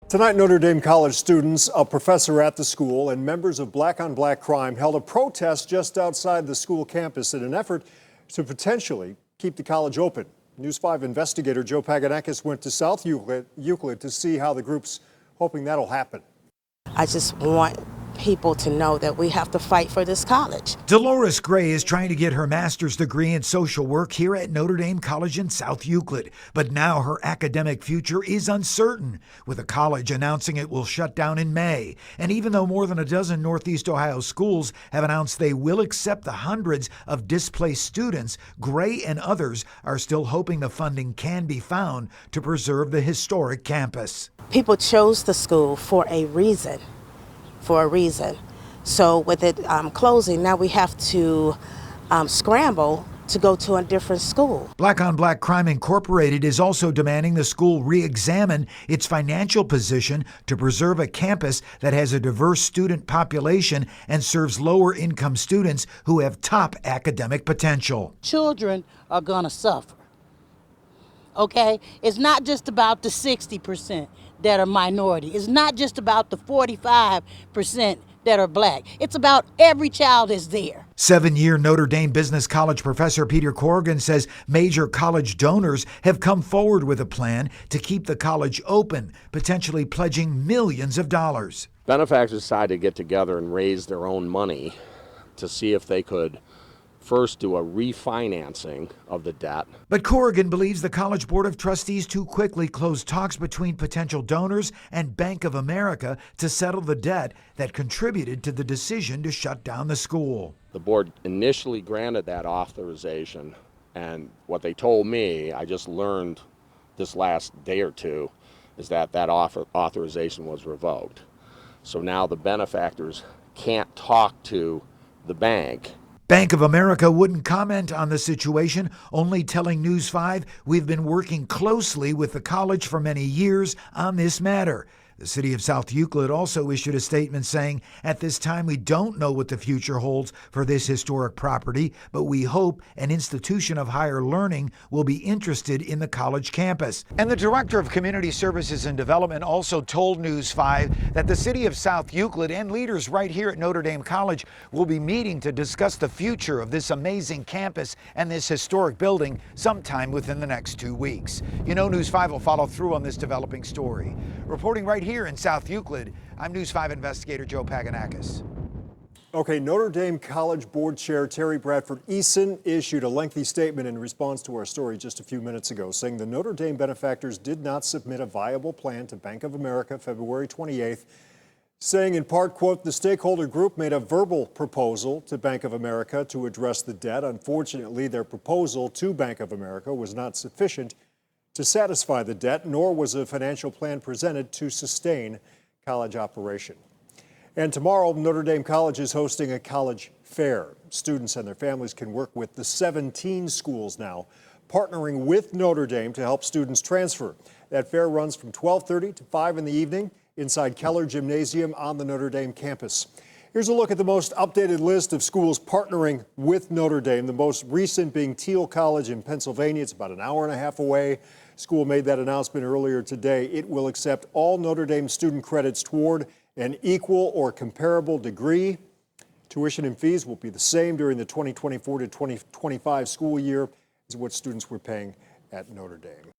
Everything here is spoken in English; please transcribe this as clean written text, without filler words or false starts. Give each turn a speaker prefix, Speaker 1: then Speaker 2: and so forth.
Speaker 1: Tonight, Notre Dame College students, a professor at the school, and members of Black on Black Crime held a protest just outside the school campus in an effort to potentially keep the college open. News 5 investigator Joe Paganakis went to South Euclid to see how the group's hoping that'll happen.
Speaker 2: I just want people to know that we have to fight for this college.
Speaker 3: Dolores Gray is trying to get her master's degree in social work here at Notre Dame College in South Euclid. But now her academic future is uncertain, with the college announcing it will shut down in May. And even though more than a dozen Northeast Ohio schools have announced they will accept the hundreds of displaced students, Gray and others are still hoping the funding can be found to preserve the historic campus.
Speaker 2: People chose the school for a reason. So with it closing, now we have to scramble to go to a different school.
Speaker 3: Black on Black Crime Incorporated is also demanding the school re-examine its financial position to preserve a campus that has a diverse student population and serves lower income students who have top academic potential.
Speaker 4: Children are gonna suffer. Okay? It's not just about the 60% that are minority. It's not just about the 45% that are black. It's about every child is there.
Speaker 3: 7-year Notre Dame Business College professor Peter Corrigan says major college donors have come forward with a plan to keep the college open, potentially pledging millions of dollars.
Speaker 5: Benefactors decided to get together and raise their own money to see if they could first do a refinancing of the debt.
Speaker 3: But Corrigan believes the College Board of Trustees too quickly closed talks between potential donors and Bank of America to settle the debt that contributed to the decision to shut down the school.
Speaker 5: The board initially granted that authorization, and what they told me, I just learned this last day or two, is that authorization was revoked. So now the benefactors can't talk to the bank.
Speaker 3: Bank of America wouldn't comment on the situation, only telling News 5, "We've been working closely with the college for many years on this matter." The city of South Euclid also issued a statement saying, "At this time, we don't know what the future holds for this historic property, but we hope an institution of higher learning will be interested in the college campus." And the director of Community Services and Development also told News 5 that the city of South Euclid and leaders right here at Notre Dame College will be meeting to discuss the future of this amazing campus and this historic building sometime within the next 2 weeks. You know, News 5 will follow through on this developing story. Reporting right here in South Euclid, I'm News 5 investigator Joe Paganakis.
Speaker 1: Okay, Notre Dame College Board Chair Terry Bradford Eason issued a lengthy statement in response to our story just a few minutes ago, saying the Notre Dame benefactors did not submit a viable plan to Bank of America February 28th, saying in part, quote, "The stakeholder group made a verbal proposal to Bank of America to address the debt. Unfortunately, their proposal to Bank of America was not sufficient to satisfy the debt, nor was a financial plan presented to sustain college operation." And tomorrow, Notre Dame College is hosting a college fair. Students and their families can work with the 17 schools now, partnering with Notre Dame to help students transfer. That fair runs from 12:30 to 5 in the evening inside Keller Gymnasium on the Notre Dame campus. Here's a look at the most updated list of schools partnering with Notre Dame, the most recent being Thiel College in Pennsylvania. It's about an hour and a half away. School made that announcement earlier today. It will accept all Notre Dame student credits toward an equal or comparable degree. Tuition and fees will be the same during the 2024 to 2025 school year as what students were paying at Notre Dame.